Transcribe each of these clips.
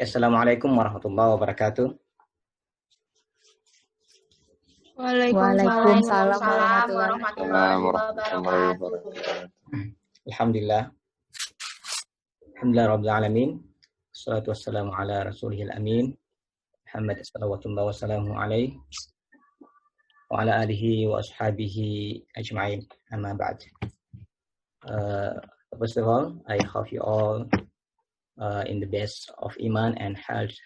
Assalamualaikum warahmatullahi wabarakatuh. Waalaikumsalam warahmatullahi wabarakatuh. Alhamdulillah. Alhamdulillah rabbil alamin. Wassalatu wassalamu ala rasulihil amin. Muhammad sallallahu wasallamu alaihi wa ala alihi wa ashabihi ajma'in. Amma ba'd. First of all, I hope you all in the best of iman and health,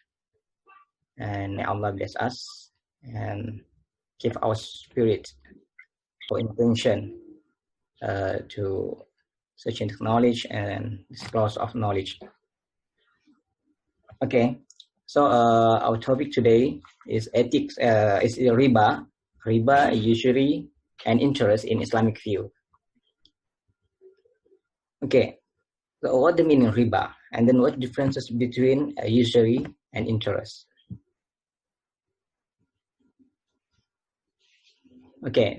and may Allah bless us and keep our spirit or intention to search into knowledge and discourse of knowledge. Okay, so our topic today is ethics, is RIBA, usury, and interest in Islamic view. Okay, so what the meaning RIBA, and then what differences between usury and interest? Okay,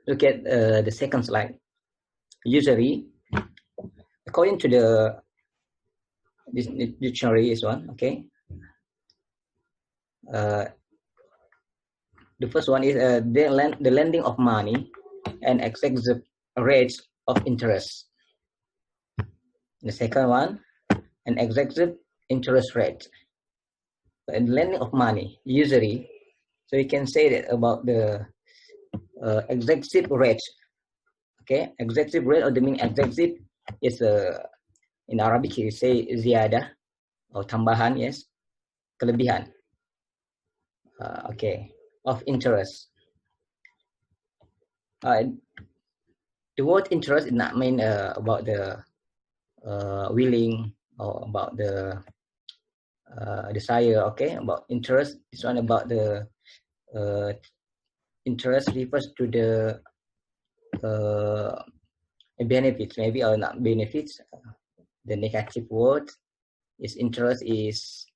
look at the second slide. Usury, according to this dictionary is one. Okay, the first one is the lending of money and excessive rates of interest. The second one, an excessive interest rate. And lending of money, usury. So you can say that about the excessive rate. Okay, excessive rate, or the meaning excessive is in Arabic you say ziyadah or tambahan, yes, kelebihan. Okay, of interest. The word interest is not mean about the willing or about the desire. Okay, about interest is one about the interest refers to the benefits, maybe, or not benefits. The negative word is interest is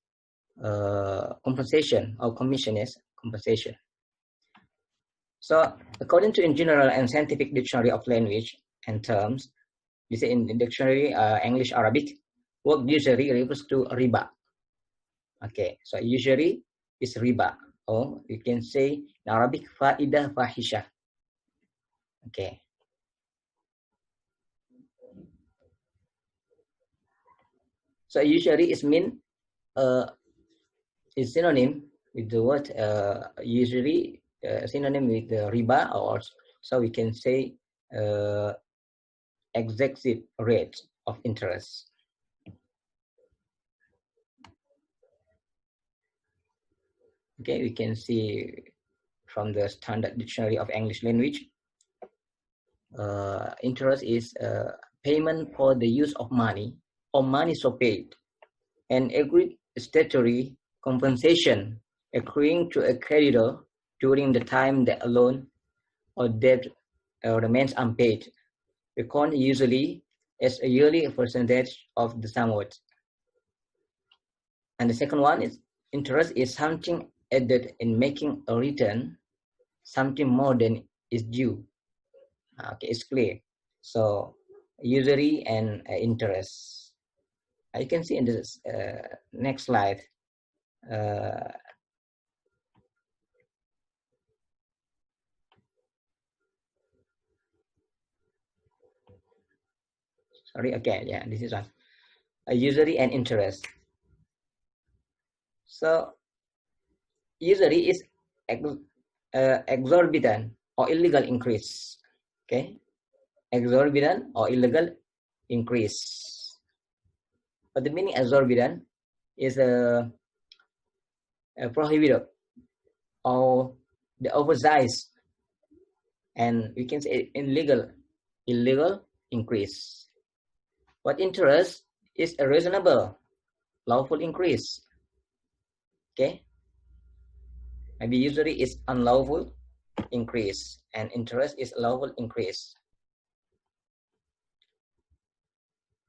compensation or commission, is compensation. So according to in general and scientific dictionary of language and terms, this is in the dictionary English Arabic, word usury refers to riba. Okay, so usury is riba, or you can say in Arabic faidah fahisha. Okay. So usury is mean is synonym with the word usury, synonym with the riba, or so we can say excessive rate of interest. Okay, we can see from the standard dictionary of English language, interest is payment for the use of money or money so paid, and agreed statutory compensation accruing to a creditor during the time that a loan or debt remains unpaid, reckoned usually as a yearly percentage of the sum owed. And the second one is interest is something added in making a return, something more than is due. Okay, it's clear. So usury and interest. You can see in this next slide. Sorry, okay, yeah, this is one. Usury and interest. So usury is exorbitant or illegal increase. Okay, exorbitant or illegal increase. But the meaning exorbitant is prohibited or the oversized, and we can say illegal increase. But interest is a reasonable, lawful increase. Okay, maybe usury is unlawful increase and interest is lawful increase.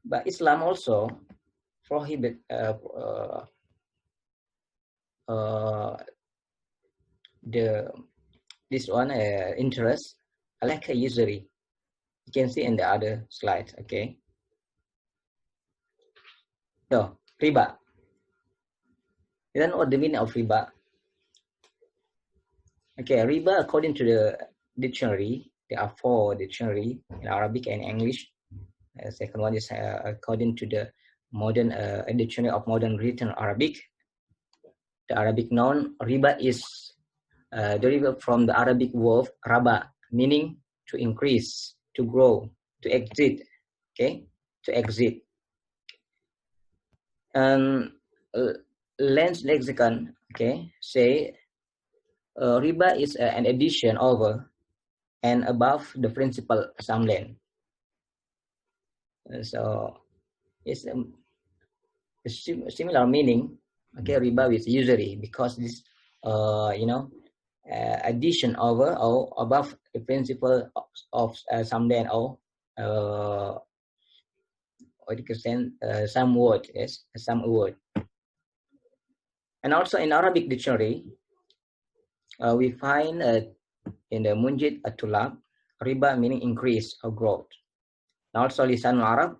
But Islam also prohibit this one interest like a usury. You can see in the other slide. Okay, so riba. Then what the meaning of riba? Okay, riba according to the dictionary, there are 4 dictionary in Arabic and English. Second one is according to the modern dictionary of modern written Arabic. The Arabic noun riba is derived from the Arabic word raba, meaning to increase, to grow, to exit. Okay, to exit. And Lens lexicon, okay, say riba is an addition over and above the principal sum length. So it's a similar meaning. Okay, riba with usury, because this addition over or above the principal of sum length or what you can say some word, yes, some word. And also in Arabic dictionary, we find in the Munjid At-Tulab, riba meaning increase or growth. And also Lisan Arab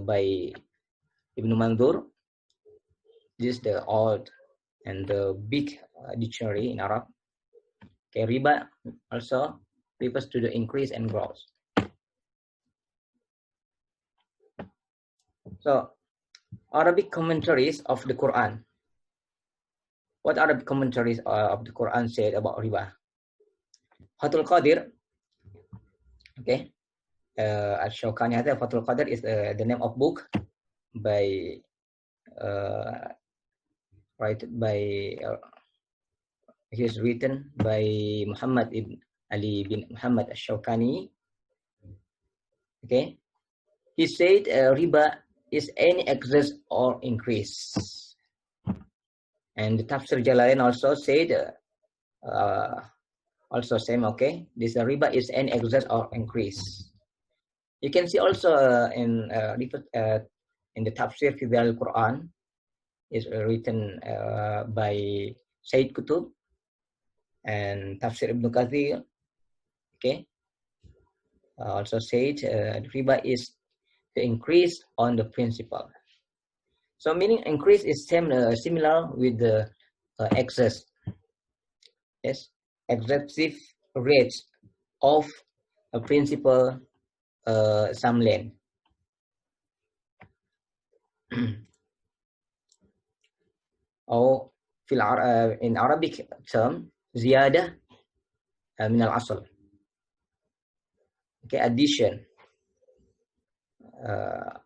by Ibn Mandur. This is the old and the big dictionary in Arab. Okay, riba also refers to the increase and growth. So Arabic commentaries of the Quran. What Arabic commentaries of the Quran said about riba? Fathul Qadir. Okay. Al-Shawkani has Fathul Qadir is the name of book by he is written by Muhammad ibn Ali bin Muhammad Al-Shawkani. Okay. He said riba is any excess or increase. And the Tafsir Jalalain also said also same, okay. This riba is any excess or increase. You can see also in the Tafsir fi al-Quran is written by Sayyid Qutb and Tafsir Ibn Kathir. Okay. Also said riba is the increase on the principal. So meaning increase is similar with the excess. Yes, excessive rates of a principal sum length. Or in Arabic term, ziyadah min al-asl. Okay, addition.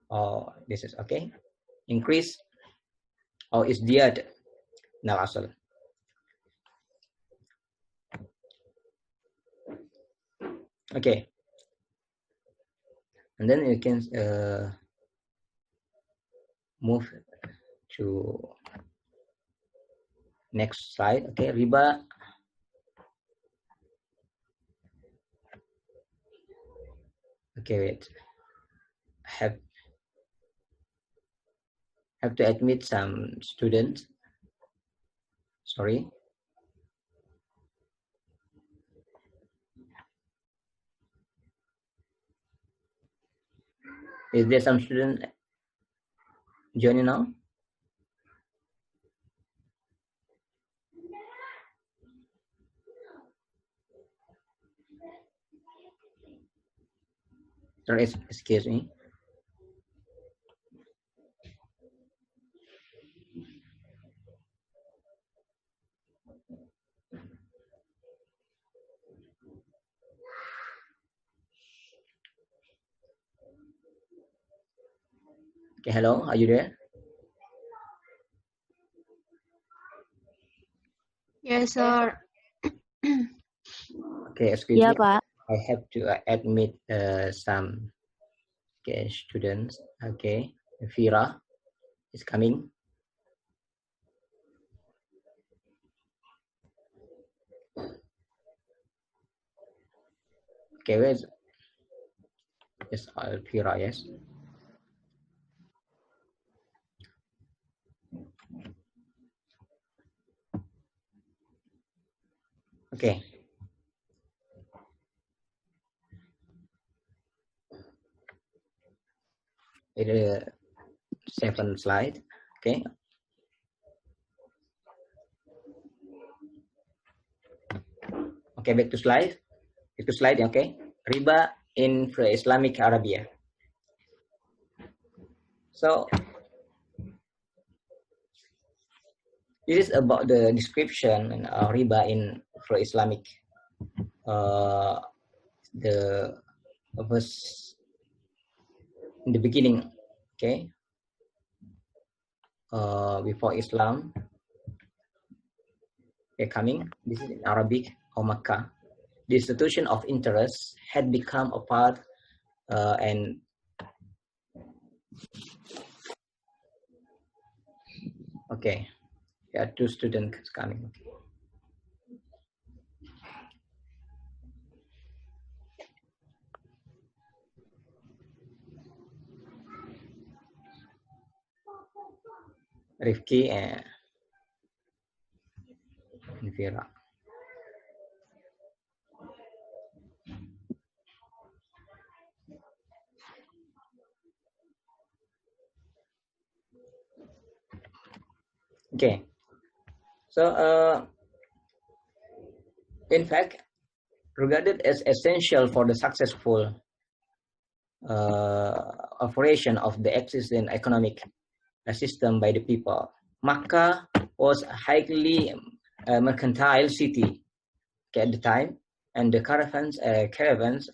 Or this is okay. Increase or is ziyad min al-asl. Okay. And then you can move to next slide. Okay, riba. Okay, wait. Have to admit some students. Sorry. Is there some student joining now? Sorry, excuse me. Okay, hello, are you there? Yes, sir. Okay, excuse Iya, me. Pak. I have to admit some students. Okay, Fira is coming. Okay, where's yes, Fira? Yes. Okay. It is 7th slide. Okay. Okay, back to slide. Okay. Riba in Islamic Arabia. So this is about the description riba in Islamic. The verse in the beginning, okay, before Islam, okay, coming. This is in Arabic or Makkah. The institution of interest had become a part and okay, there are two students coming. Okay. Rifki and Vera. Okay, so in fact, regarded as essential for the successful operation of the existing economic system by the people, Makkah was a highly mercantile city at the time, and the caravans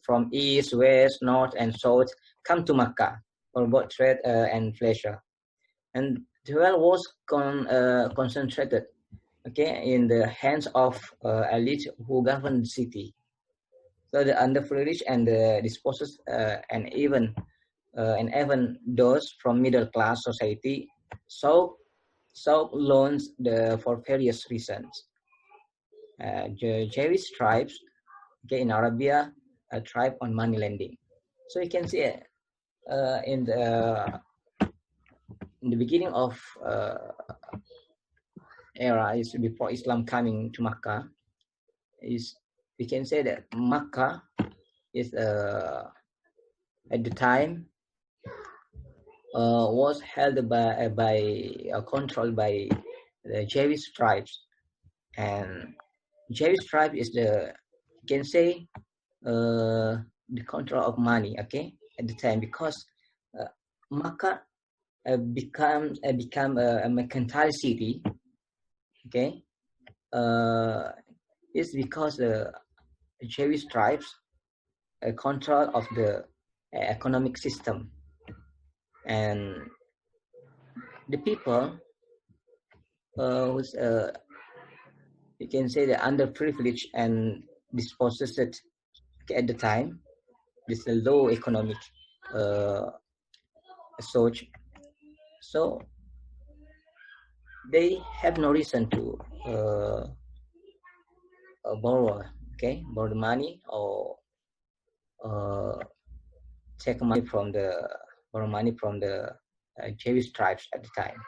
from east, west, north, and south come to Makkah for both trade and pleasure. And the wealth was concentrated, okay, in the hands of elite who governed the city. So the underprivileged and the dispossessed and even those from middle class society sought loans for various reasons. The Jewish tribes, okay, in Arabia, thrive on money lending. So you can see in the beginning of era is before Islam coming to Makkah, is we can say that Makkah is at the time was held by controlled by the Jewish tribes, and Jewish tribe is the, you can say, the control of money, okay, at the time, because Makkah become a mercantile city, okay. It's because the Jewish tribes control of the economic system, and the people who's you can say the underprivileged and dispossessed at the time, this is a low economic source, so they have no reason to borrow the money or take money from the borrow money from the Jewish tribes at the time.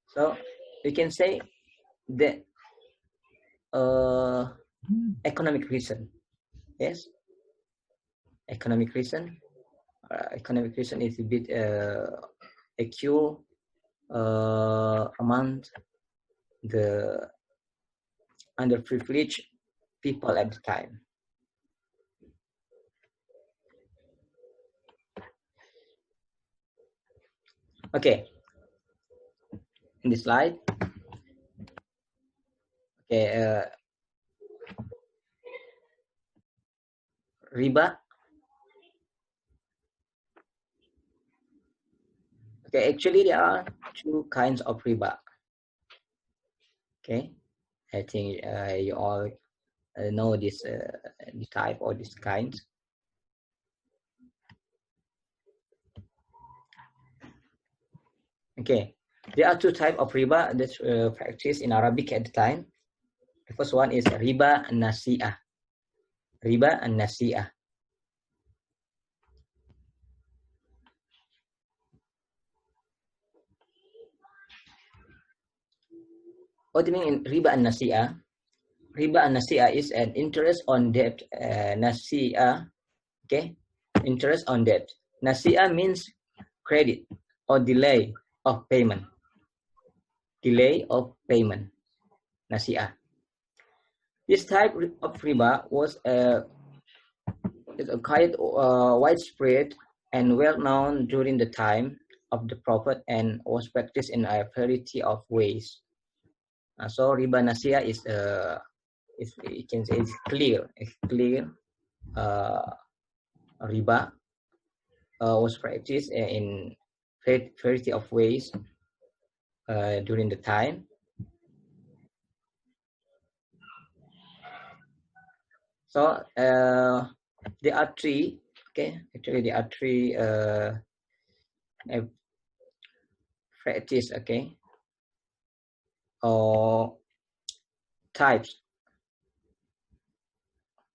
So we can say the economic reason, yes, economic reason is a bit acute among the underprivileged people at the time. Okay, in this slide, okay, riba. Okay, actually there are two kinds of riba. Okay, I think you all know this type or this kind. Okay, there are two types of riba that practiced in Arabic at the time. The first one is riba nasi'ah. Riba and nasi'ah. What do you mean in riba and nasi'ah? Riba and nasi'ah is an interest on debt. Nasi'ah, okay, interest on debt. Nasi'ah means credit or delay of payment. delay of payment, nasi'ah. This type of riba was quite widespread and well known during the time of the Prophet and was practiced in a variety of ways. So riba nasi'ah is you can say it's clear. It's clear. Riba was practiced in variety of ways during the time. So there are three. Okay, actually there are three practice. Okay, or types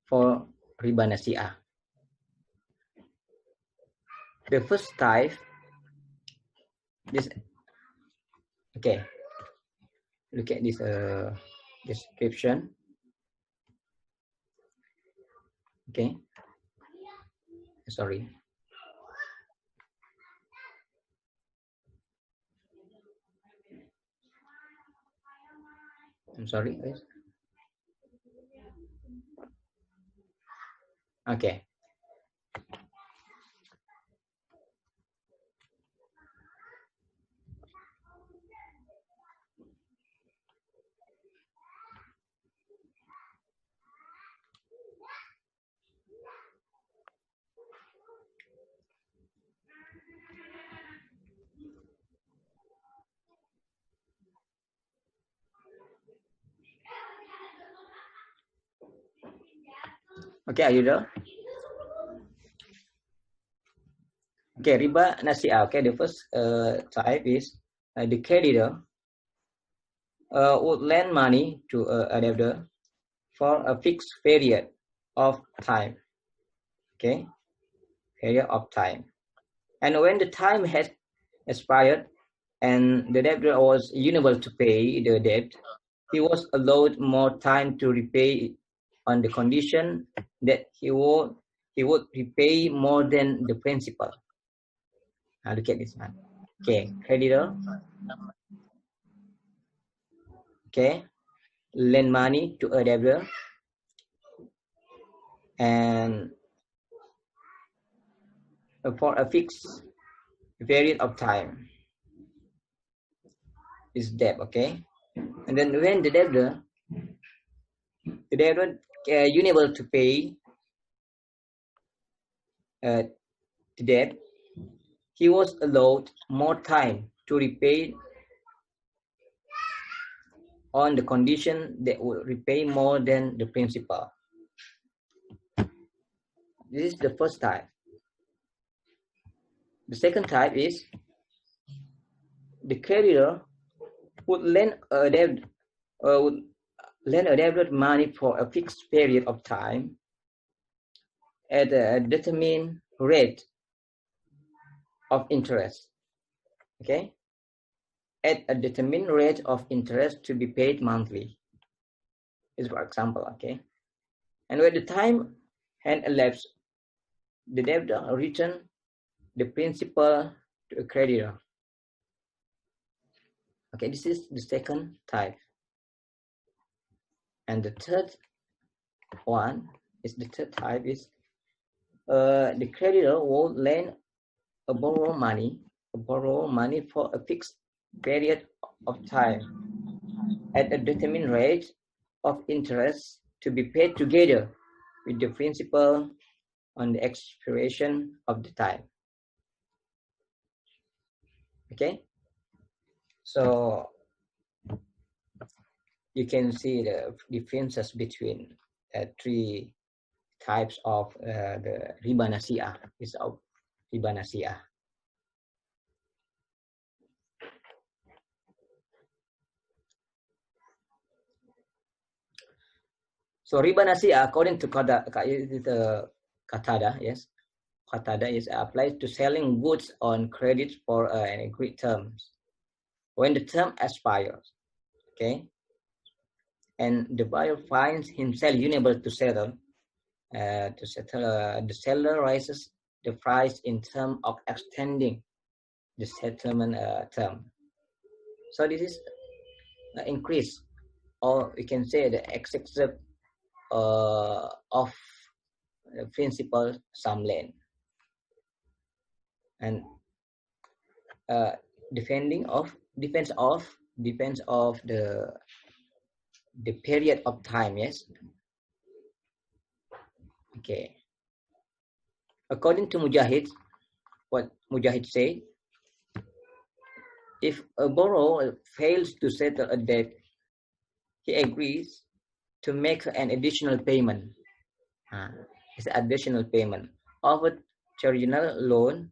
for riba nasi'ah. The first type, this, okay, look at this description. Okay, sorry. I'm sorry, guys. Okay. Okay, are you there? Okay, riba nasi'ah. Okay, the first type is the creditor would lend money to a debtor for a fixed period of time. Okay, period of time. And when the time has expired and the debtor was unable to pay the debt, he was allowed more time to repay it on the condition that he would repay more than the principal. Now look at this one. Okay, creditor. Okay, lend money to a debtor and for a fixed period of time is debt. Okay, and then when the debtor unable to pay the debt, he was allowed more time to repay on the condition that would repay more than the principal. This is the first type. The second type is the creditor would lend a debtor money for a fixed period of time at a determined rate of interest. Okay, at a determined rate of interest to be paid monthly. Is for example. Okay, and when the time had elapsed, the debtor returned the principal to a creditor. Okay, this is the second type. And the third one is the third type is the creditor will lend borrow money for a fixed period of time at a determined rate of interest to be paid together with the principal on the expiration of the time. Okay, so you can see the differences between three types of the riba nasi'ah. Is of riba nasi'ah. So riba nasi'ah, according to Qatada, yes, Qatada is applied to selling goods on credit for an agreed terms. When the term expires, okay, and the buyer finds himself unable to settle, the seller raises the price in terms of extending the settlement term. So this is increase, or we can say the excessive of the principal sum length, and depends of the period of time. Yes. Okay. According to Mujahid, what Mujahid said, if a borrower fails to settle a debt, he agrees to make an additional payment. It's additional payment of a original loan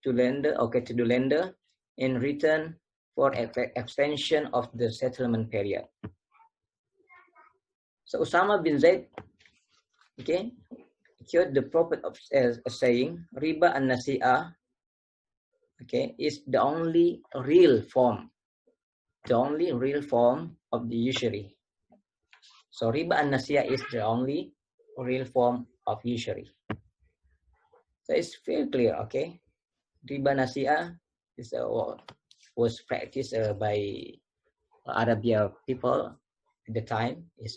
to the lender in return for extension of the settlement period. So Usama bin Zaid, okay, quote the Prophet of saying, "Riba and Nasi'ah, okay, is the only real form of the usury." So riba and nasi'ah is the only real form of usury. So it's very clear, okay? Riba nasi'ah is was practiced by Arabia people at the time, is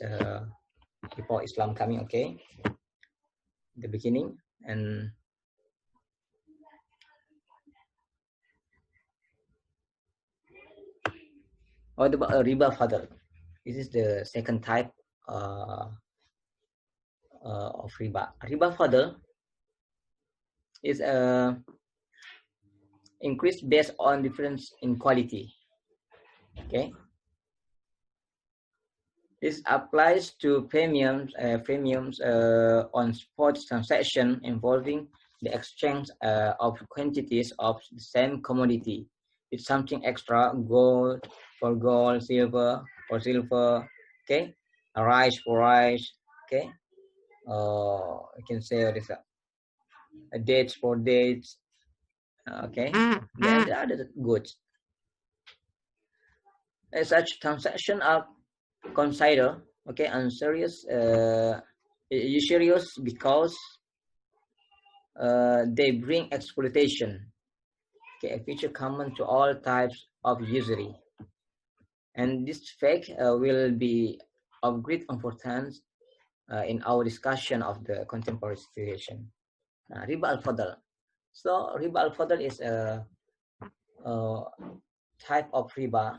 before Islam coming, okay? The beginning. And what about riba fadl? This is the second type of riba. Riba fadl is increase based on difference in quality. Okay, this applies to premiums on spot transaction involving the exchange of quantities of the same commodity with something extra, gold for gold, silver for silver. Okay, rice for rice. Okay, you can say this dates for dates. Okay, then the other goods. Such transactions are considered, okay, unserious, usurious because they bring exploitation, okay, a feature common to all types of usury. And this fact will be of great importance in our discussion of the contemporary situation. Riba al-Fadl. So riba al-Fadl is a type of riba.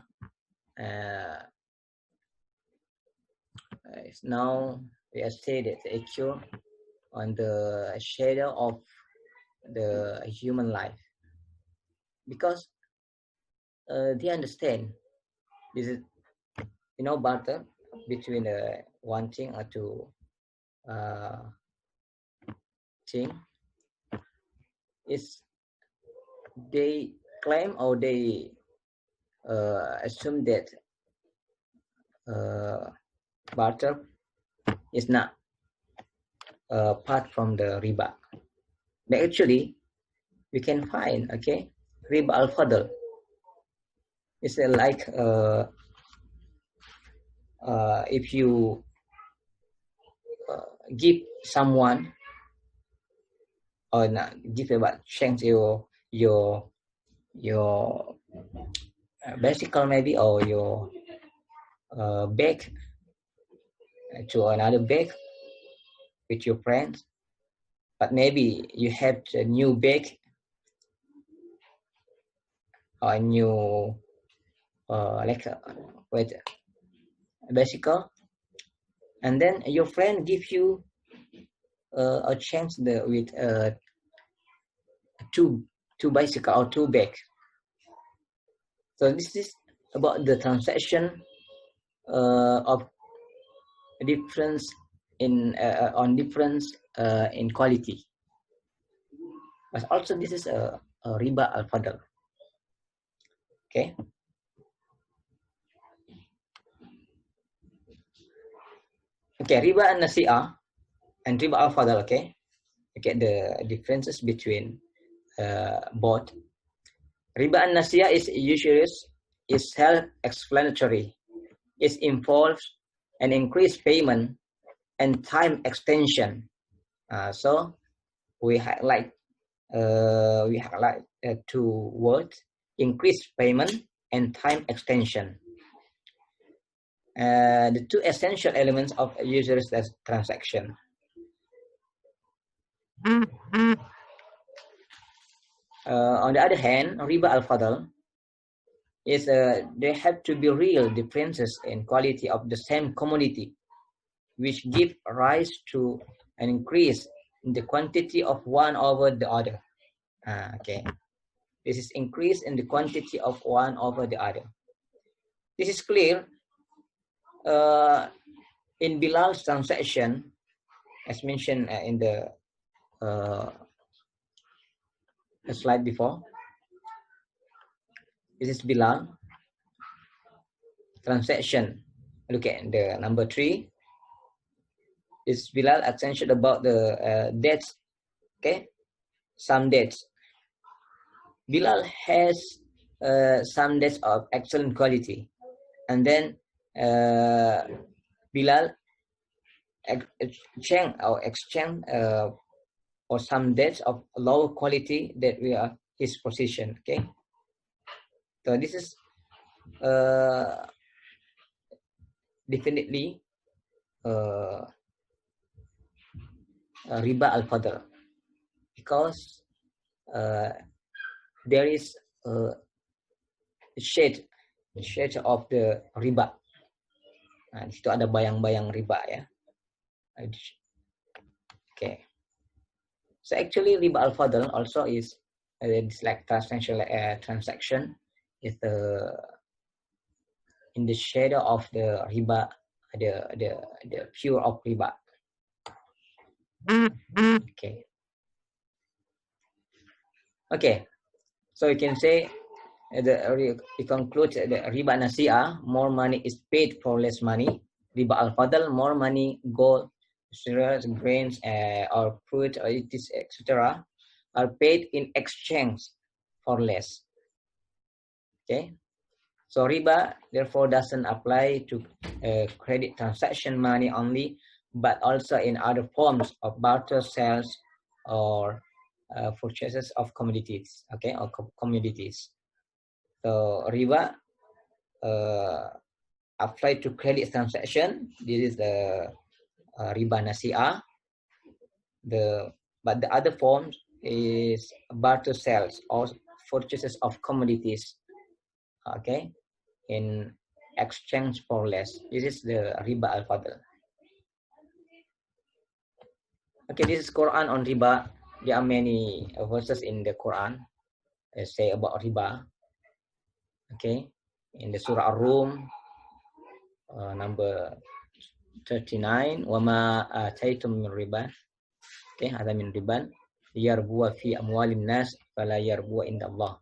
Now we have stated a cure on the shadow of the human life, because they understand this is, barter between one thing or two thing. Is they claim or they assume that barter is not apart from the riba. But actually, we can find, okay, riba al-fadl. It's like if you give someone or not give about change your bicycle maybe, or your bag to another bag with your friends, but maybe you have a new bag or a new like a bicycle, and then your friend give you a chance with two bicycle or two bag. So this is about the transaction of difference in in quality, but also this is a riba al-fadl. Okay. Okay, riba and nasi'ah and riba al-fadl. Okay, okay, the differences between both. Riba and nasi'ah is usurious, is self-explanatory. It involves an increased payment and time extension. So we highlight two words: increased payment and time extension. the two essential elements of a usury transaction. On the other hand, riba al-fadl is there have to be real differences in quality of the same commodity, which give rise to an increase in the quantity of one over the other. Okay, this is increase in the quantity of one over the other. This is clear in Bilal's transaction, as mentioned in the slide before. This is Bilal transaction. Look at the number 3. Is Bilal attention about the debts. Okay, some debts. Bilal has some debts of excellent quality, and then Bilal exchange or some debts of lower quality that we are his position. Okay, so this is definitely riba al-fadl, because there is a shade of the riba. Di situ ada bayang-bayang riba ya. Okay. So actually riba al-fadl also is it's like transaction is in the shadow of the riba, the pure of riba. Okay. Okay. So you can say it concludes the riba nasi'ah, more money is paid for less money. Riba al-fadl, more money, gold, cereals, grains, or fruit, or etc., are paid in exchange for less. Okay, so riba therefore doesn't apply to credit transaction money only, but also in other forms of barter sales or purchases of commodities. Okay, or commodities. So riba apply to credit transaction. This is the riba nasi'ah. But the other forms is barter sales or purchases of commodities. Okay, in exchange for less. This is the riba al-fadl. Okay, this is Quran on riba. There are many verses in the Quran that say about riba. Okay, in the Surah Ar-Rum, number 39, wama ataitum min riba. Okay, ada min riban yarbuwa fi amwalin nas fala yarbuwa inda Allah.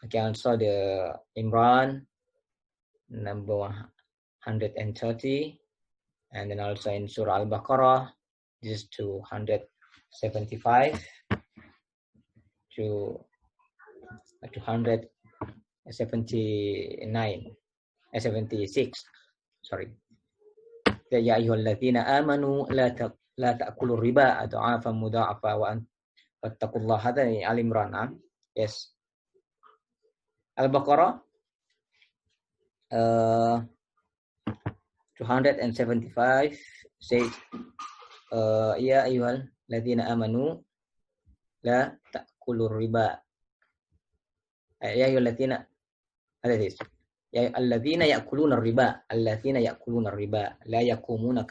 Okay, also the Imran, number 130, and then also in Surah Al-Baqarah, this is 275 to 276. Sorry. Ya ayyuhalladzina amanu la ta'kulu riba adha'afan mudha'afa wa wattaqullaha. Hada Al-Imran. Yes. Al-Baqarah 275 says ya ayyuhalladzina amanu la ta'kulu riba. Ya ayyuhalladzina, ada this. Ya alladzina ya'kuluna riba, alladzina ya'kuluna riba la yakumuna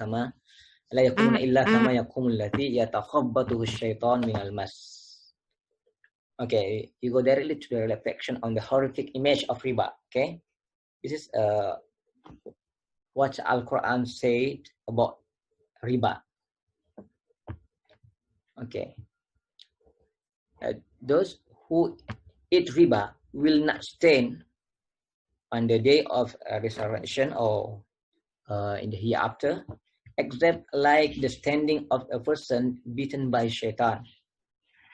illa kama yakumul ladzi yatakhabbathu asy-syaitan minal mas. Okay, you go directly to the reflection on the horrific image of riba. Okay, this is what Al-Quran said about riba. Okay, those who eat riba will not stand on the day of resurrection or in the hereafter, except like the standing of a person beaten by shaitan,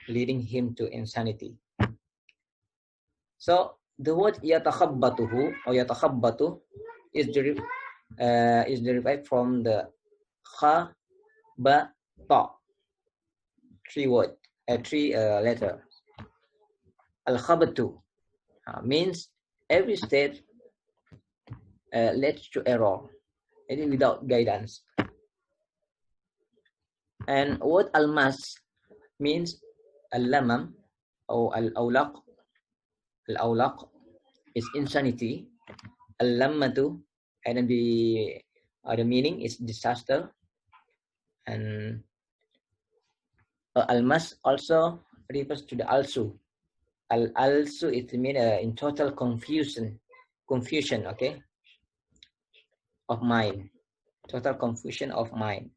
leading him to insanity. So the word yatakhabbatuhu or yatakhabbatu is derived from the kha, ba, ta, three letter. Al-khabatu means every step leads to error, without guidance. And what al-mas means al-lamam or al-awlaq. Al-awlaq is insanity. Al-lammatu, and then the meaning is disaster. And al-mas also refers to the alsu. Al-alsu, it means in total confusion, okay, of mind, total confusion of mind.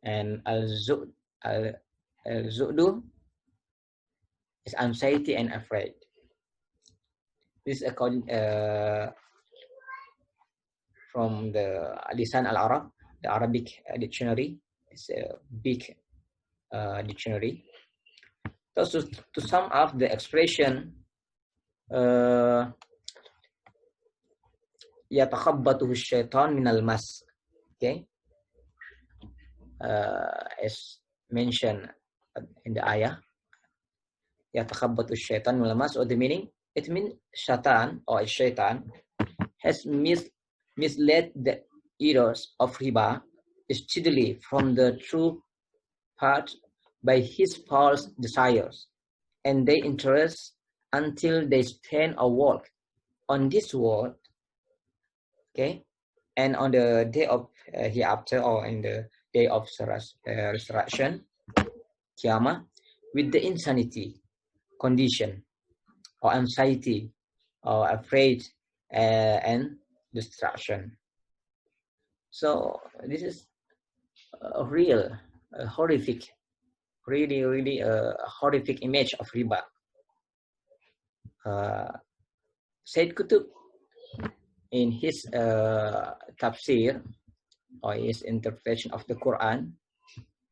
And al-zu'du is anxiety and afraid. This is according from the Lisan al-Arab, the Arabic dictionary. It's a big dictionary. So to sum up the expression, yatakhabbatuhu syaitan minal mas, okay, as mentioned in the ayah, yatakhabbatuhu syaitan minal mas, or the meaning, it means shaitan or shaitan has misled the eaters of riba steadily from the true path by his false desires and their interests until they spend or work on this world, okay, and on the day of hereafter, or in the day of resurrection, Qiyamah, with the insanity condition or anxiety or afraid and destruction. So this is a real horrific, really a horrific image of riba. Said Qutb, in his tafsir, or his interpretation of the Quran,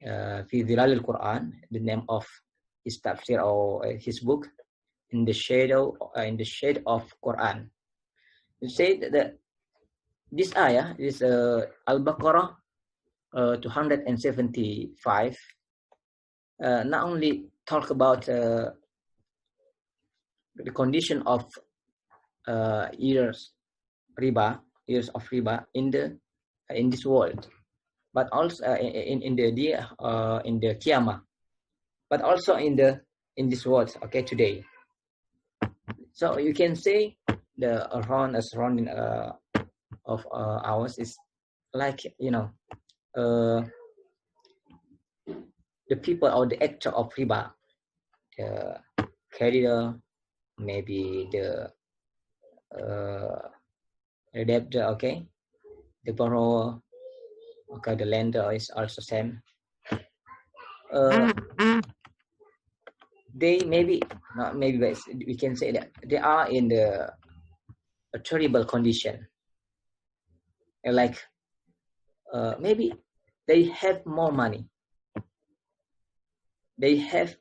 fi Dhilal al-Quran, the name of his tafsir or his book, in the shade of Quran. He said that this ayah is Al-Baqarah 275. Not only talk about the condition of years of riba in this world, but also in the Qiyamah, but also in this world, okay, today. So you can say the surrounding of ours is like, the people or the actor of riba, the carrier, maybe the debtor, okay, the borrower, okay, the lender is also same. They but we can say that they are in a terrible condition. Like maybe they have more money, they have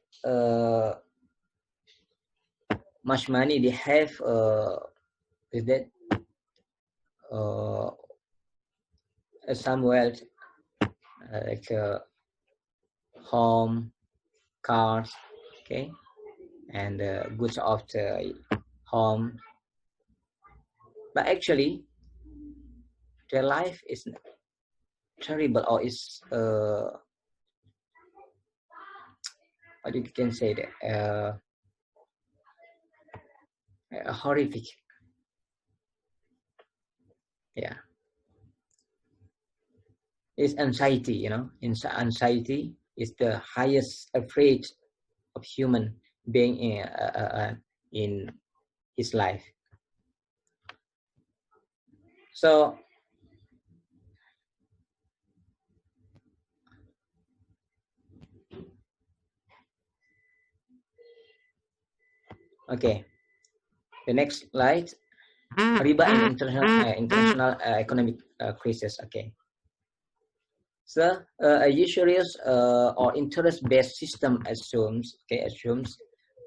much money, they have is that some wealth, like home, cars, okay, and goods of the home, but actually their life is terrible, or is what you can say that horrific. Yeah, it's anxiety. Anxiety is the highest afraid of human being in his life. So okay, the next slide, riba in international economic crisis. Okay, so a usurious or interest-based system assumes a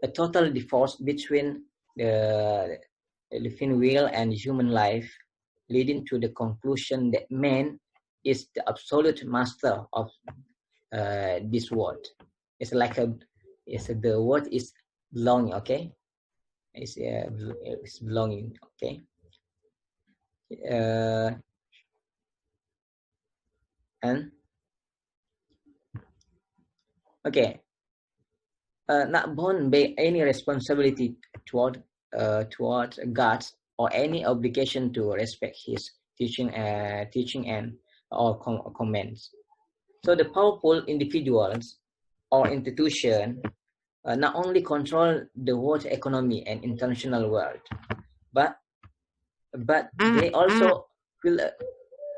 total divorce between the living will and human life, leading to the conclusion that man is the absolute master of this world. It's like the word is belonging, okay? It's belonging, okay? and okay, not bound by any responsibility toward God or any obligation to respect his teaching and or comments. So the powerful individuals or institution not only control the world economy and international world, but they also will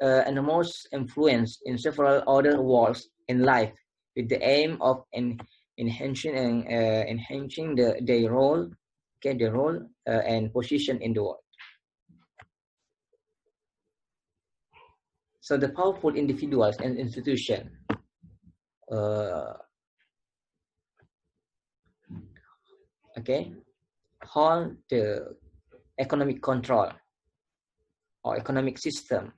enormous influence in several other worlds in life, with the aim of enhancing their role, and position in the world. So the powerful individuals and institutions hold the economic control or economic system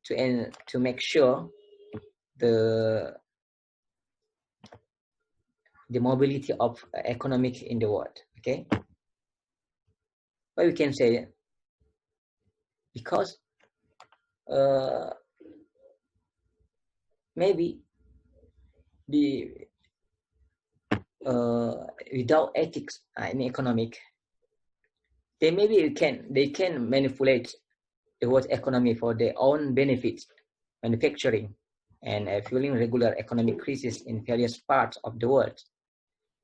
to make sure the mobility of economic in the world. Okay, but we can say because maybe the without ethics in economic, they can manipulate the world economy for their own benefits, manufacturing and fueling regular economic crisis in various parts of the world,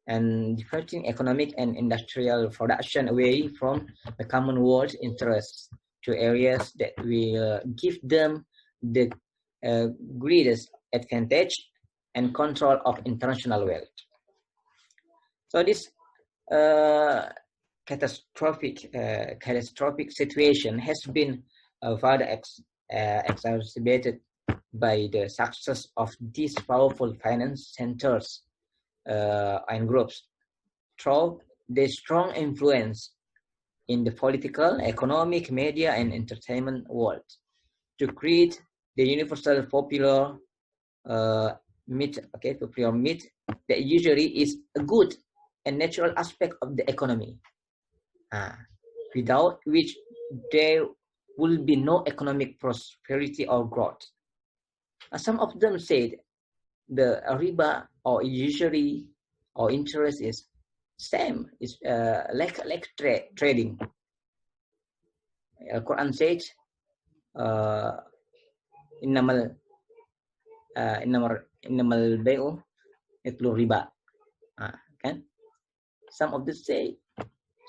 and diverting economic and industrial production away from the common world interests to areas that will give them the greatest advantage and control of international wealth. So this catastrophic situation has been further exacerbated by the success of these powerful finance centers and groups through their strong influence in the political, economic, media, and entertainment world to create the universal popular myth that usually is a good and natural aspect of the economy, without which there will be no economic prosperity or growth. Some of them said the riba or usury or interest is same, is like trading. Quran says innamal bay'u mithlu riba. Kan? Some of them say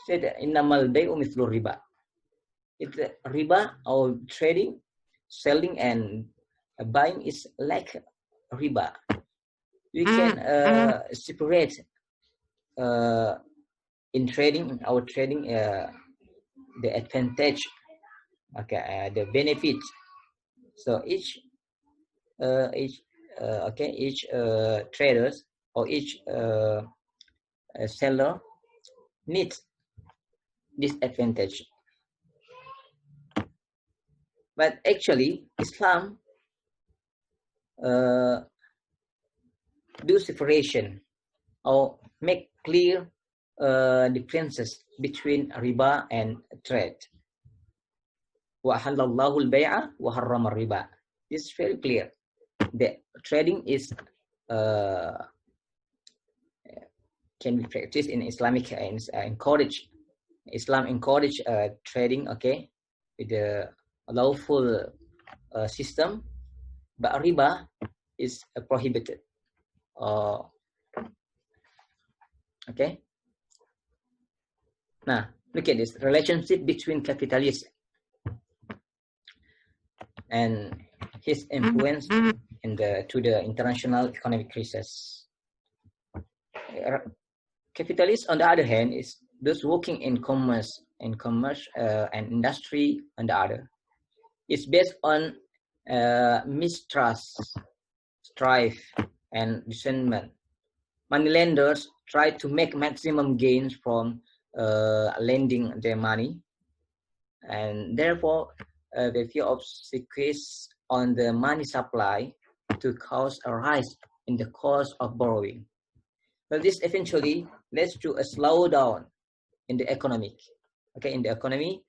that innamal bay'u mithlu riba. It's riba or trading, selling and buying is like riba. We can separate in trading, the advantage, the benefit. So each traders or each seller needs this advantage. But actually, Islam do separation or make clear differences between riba and trade. Wa halallahu al-bay'a wa harrama riba. This is very clear. The trading is can be practiced in Islamic and encourage. Islam encourage trading, with the lawful system, but riba is prohibited. Now look at this relationship between capitalism and his influence to the international economic crisis. Capitalists, on the other hand, is those working in commerce and industry. On the other, it's based on mistrust, strife, and resentment. Moneylenders try to make maximum gains from lending their money, and therefore the fear of squeeze on the money supply to cause a rise in the cost of borrowing. Well, this eventually leads to a slowdown in the economy. In the economy,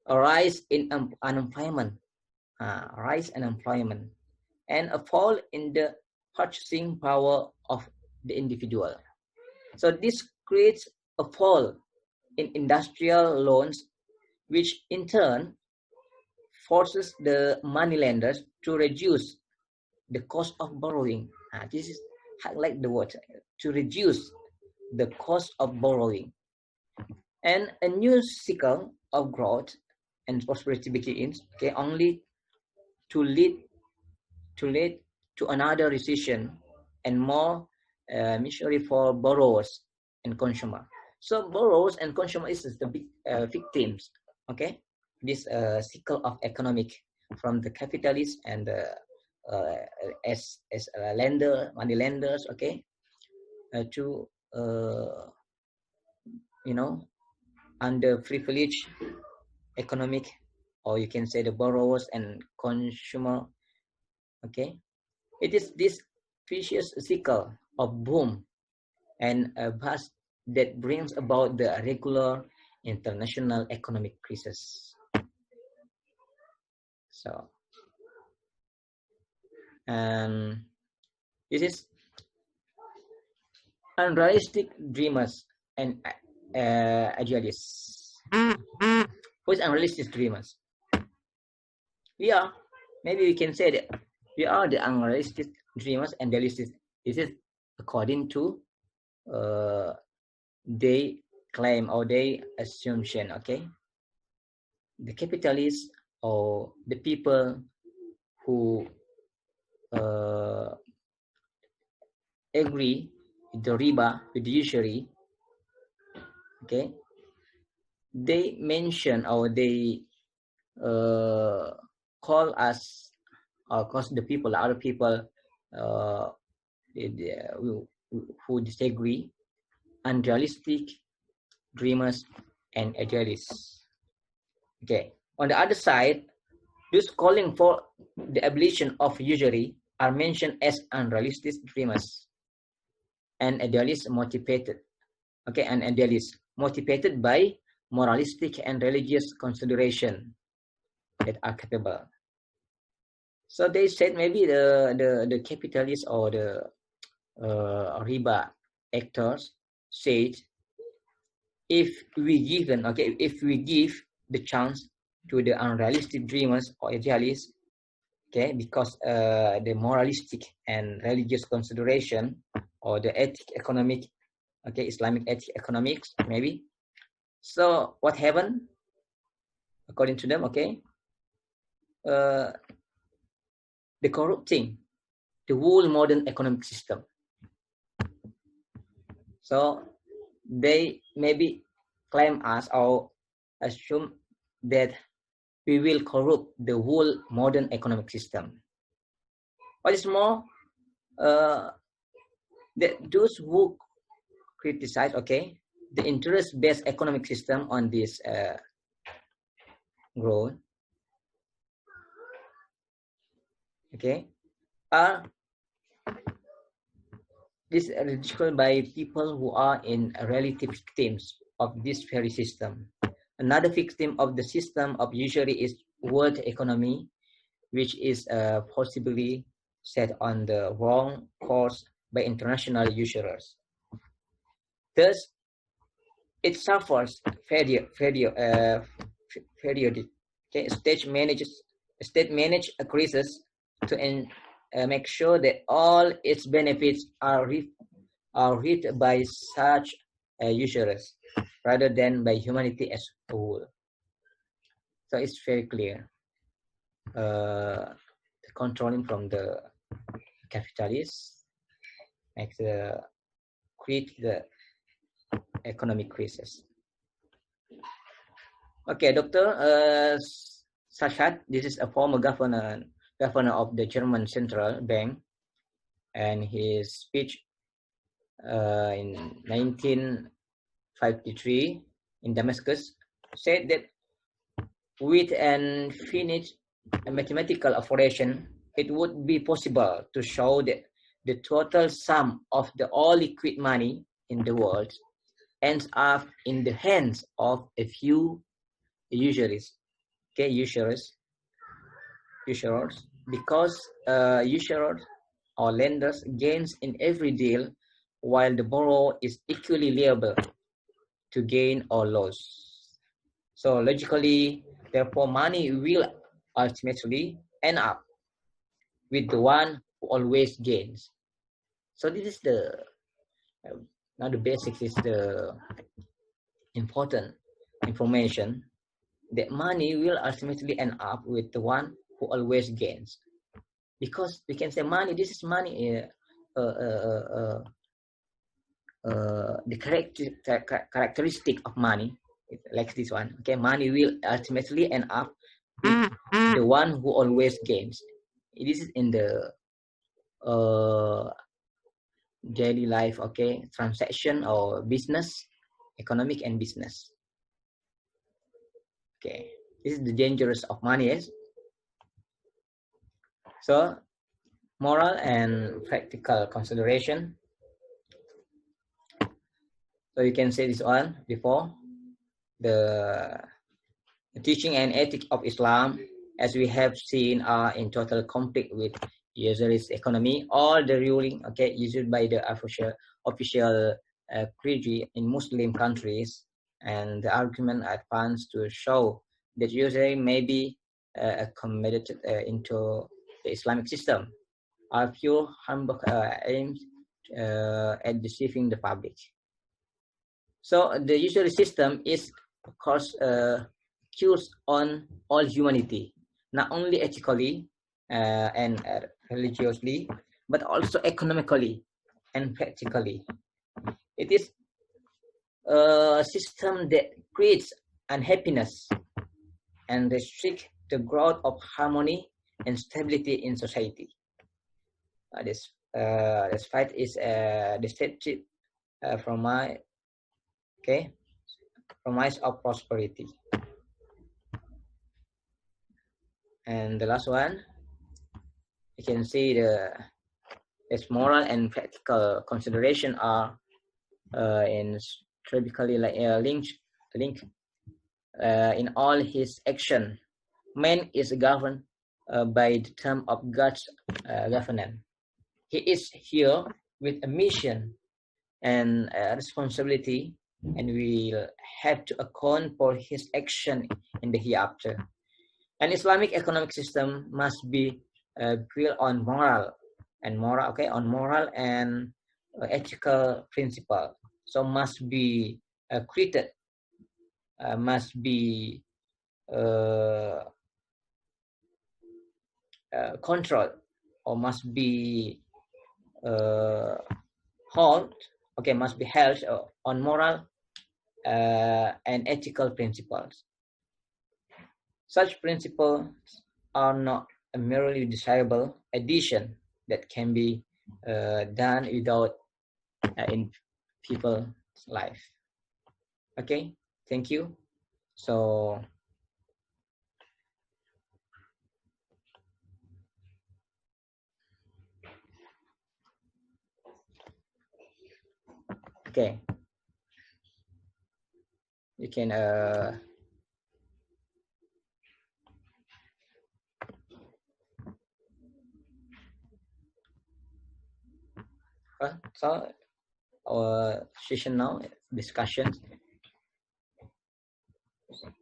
a rise in unemployment, and a fall in the purchasing power of the individual. So this creates a fall in industrial loans, which in turn forces the moneylenders to reduce the cost of borrowing. This is like the word, to reduce the cost of borrowing. And a new cycle of growth and prosperity begins, okay, only to lead to another recession and more misery for borrowers and consumer. So borrowers and consumer is the big victims, okay, this cycle of economic from the capitalists and the as lender, money lenders, okay, to underprivileged economic, or you can say the borrowers and consumer, okay. It is this vicious cycle of boom and bust that brings about the regular international economic crisis. So, this is unrealistic dreamers and idealists. Who is unrealistic dreamers? Maybe we can say that we are the unrealistic dreamers and idealists. This is according to they claim or they assumption, okay. The capitalists or the people who agree with the RIBA, with the USURY, okay, they mention or they call us, or cause the people, other people who disagree, unrealistic dreamers and idealists. Okay. On the other side, those calling for the abolition of USURY are mentioned as unrealistic dreamers and idealists motivated. Okay, and idealists motivated by moralistic and religious consideration that are capable. So they said maybe the capitalists or the RIBA actors said, if we give the chance to the unrealistic dreamers or idealists, okay, because the moralistic and religious consideration or the ethic economic, okay, Islamic ethic economics maybe. So what happened according to them, okay, the corrupting the whole modern economic system. So they maybe claim us or assume that we will corrupt the whole modern economic system. What is more, those who criticize, okay, the interest-based economic system on this growth, okay, are this ridiculed by people who are in relative victims of this very system. Another victim of the system of USURY is world economy, which is possibly set on the wrong course by international usurers. Thus, it suffers failure. Okay, state manage a crisis to make sure that all its benefits are reaped by such usurers rather than by humanity as a whole. So it's very clear. The controlling from the capitalists makes create the economic crisis. Okay, Dr. Sachat, this is a former governor of the German Central Bank, and his speech in 1953 in Damascus said that with an finite mathematical operation, it would be possible to show that the total sum of the all liquid money in the world ends up in the hands of a few usuries. okay, usurers, because usurers or lenders gains in every deal, while the borrower is equally liable to gain or loss. So logically, therefore, money will ultimately end up with the one who always gains. So this is the now the basics is the important information that money will ultimately end up with the one who always gains, because we can say money. This is money. The characteristic of money, like this one. Okay, money will ultimately end up with the one who always gains. This is in the daily life, okay, transaction or business, economic and business. Okay, this is the dangerous of money. Yes. So moral and practical consideration. So you can say this one before the teaching and ethics of Islam, as we have seen, are in total conflict with USURY's economy. All the ruling, okay, issued by the official clergy in Muslim countries, and the argument advanced to show that USURY may be accommodated into the Islamic system are pure humble aims at deceiving the public. So the USURY system is, of course, cures on all humanity, not only ethically and religiously, but also economically and practically. It is a system that creates unhappiness and restricts the growth of harmony and stability in society. This fight is destructive from my promise of prosperity. And the last one, you can see its moral and practical consideration are intricately linked in all his action. Man is governed by the term of God's governance. He is here with a mission and a responsibility, and will have to account for his action in the hereafter. An Islamic economic system must be built on moral and ethical principle. So must be created, must be controlled, or must be must be held on moral and ethical principles. Such principles are not a merely desirable addition that can be done without in people's life. Okay, thank you. So okay, you can so our session now, discussion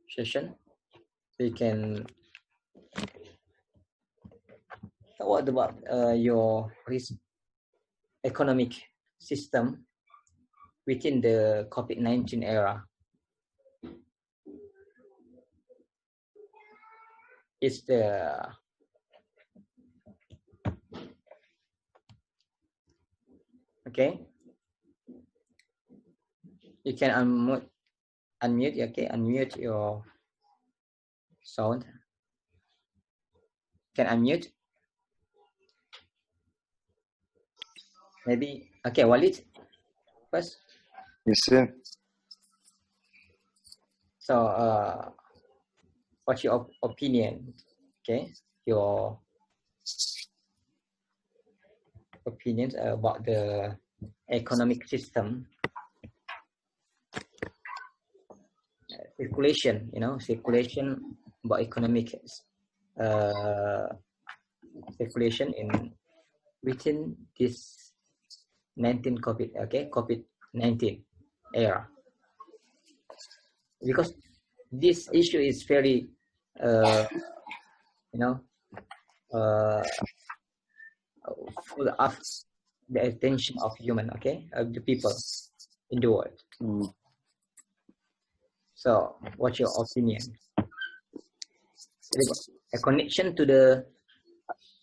session. So you can, what about your economic system within the COVID-19 era? Is the okay? You can unmute. Okay, unmute your sound. Can unmute. Maybe okay. Walid first. Yes, sir. So what's your opinion? Okay, your opinions about the economic system, circulation. Circulation about economic circulation in within this COVID-19 era, because this issue is very you know full of the attention of human, of the people in the world. So what's your opinion? A connection to the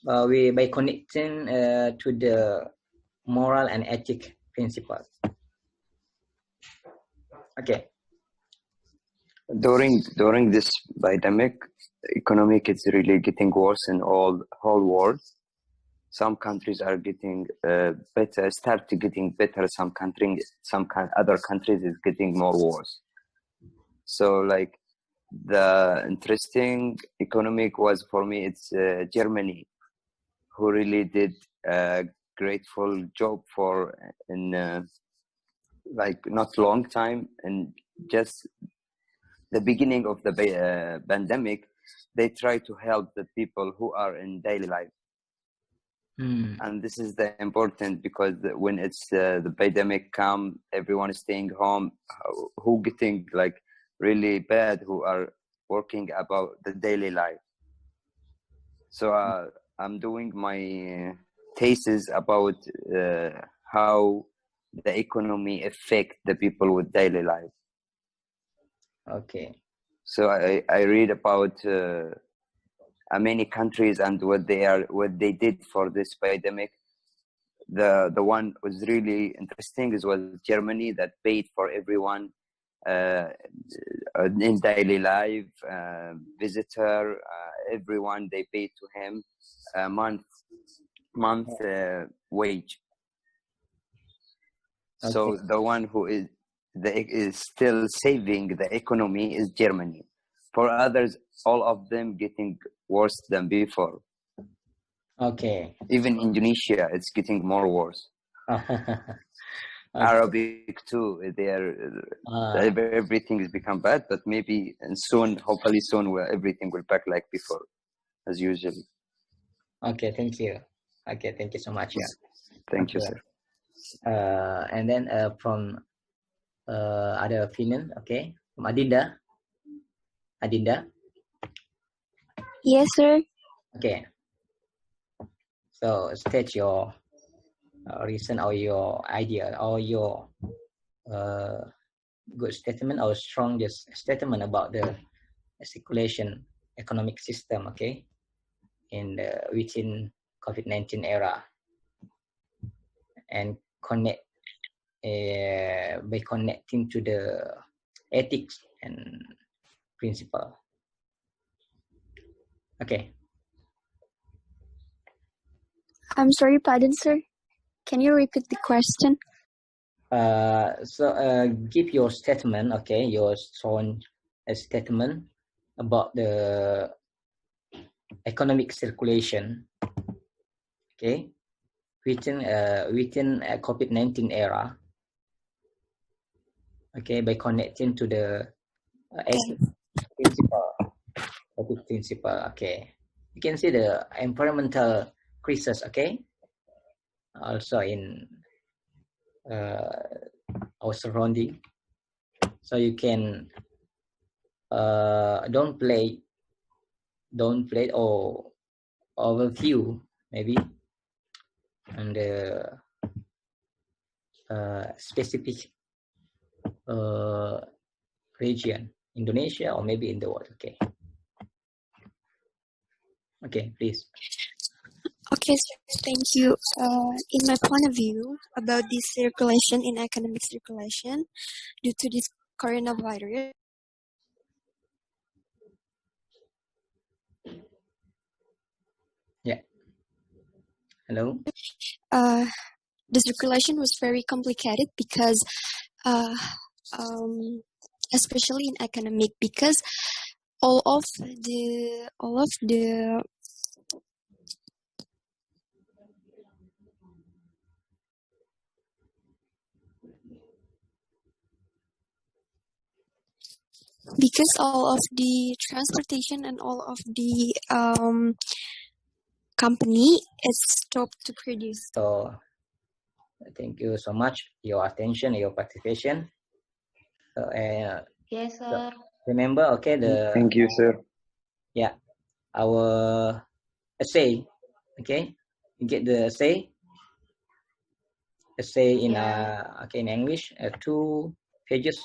by connecting to the moral and ethic principles. Okay. During this pandemic, economic is really getting worse in whole world. Some countries are getting better, start to getting better. Other countries is getting more worse. So like the interesting economic was for me, it's Germany, who really did a grateful job in like not long time, and just the beginning of the pandemic, they try to help the people who are in daily life. And this is the important, because when it's the pandemic come, everyone is staying home, who getting like really bad, who are working about the daily life. So I'm doing my thesis about how the economy affect the people with daily life. Okay. So I read about many countries and what they did for this pandemic. The one was really interesting was Germany, that paid for everyone in daily life, visitor, everyone, they paid to him a month wage. Okay. So the one who is still saving the economy is Germany. For others, all of them getting worse than before. Okay. Even Indonesia, it's getting more worse. Okay. Arabic too. Everything has become bad, but maybe hopefully soon, everything will back like before, as usual. Okay, thank you. Okay, thank you so much. Yeah. Thank you, sir. And then from other opinion, okay, from Adinda. Yes, sir. Okay. So state your reason or your idea or your good statement or strongest statement about the circulation economic system, okay, within COVID-19 era, and connect by connecting to the ethics and principle. Okay. I'm sorry, pardon, sir. Can you repeat the question? So give your statement, okay, your strong statement about the economic circulation, okay, within a COVID-19 era, okay, by connecting to the ethics principle, okay. You can see the environmental crisis, okay, also in our surrounding. So you can don't play or overview maybe and specific region, Indonesia or maybe in the world. Okay, please. Okay, sir, thank you. In my point of view about this circulation in economic circulation due to this coronavirus, yeah. Hello. The circulation was very complicated because, especially in economic, because all of the Because all of the transportation and all of the company is stopped to produce. So thank you so much your attention, your participation. Yes, So sir. remember, okay, Thank you, sir. our essay, okay, you get the essay in Yeah. okay, in English, 2 pages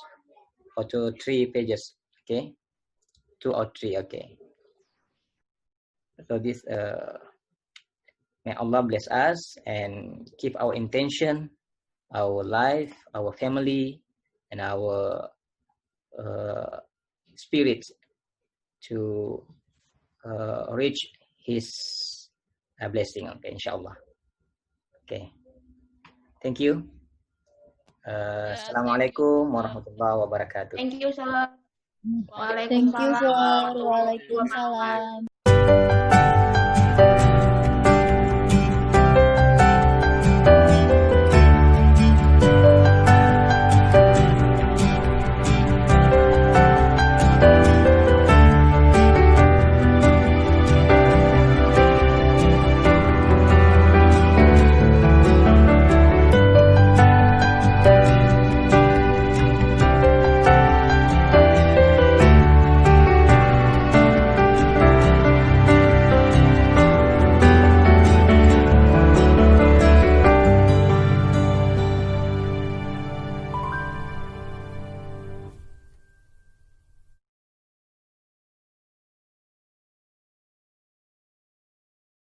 or 3 pages, okay, 2 or 3, okay. So this may Allah bless us and keep our intention, our life, our family, and our spirit to reach His blessing. Okay, inshallah. Okay, thank you. Assalamualaikum warahmatullahi wabarakatuh. Thank you, sir. Thank you, Waalaikumsalam sir. warahmatullahi wabarakatuh. Waalaikumsalam.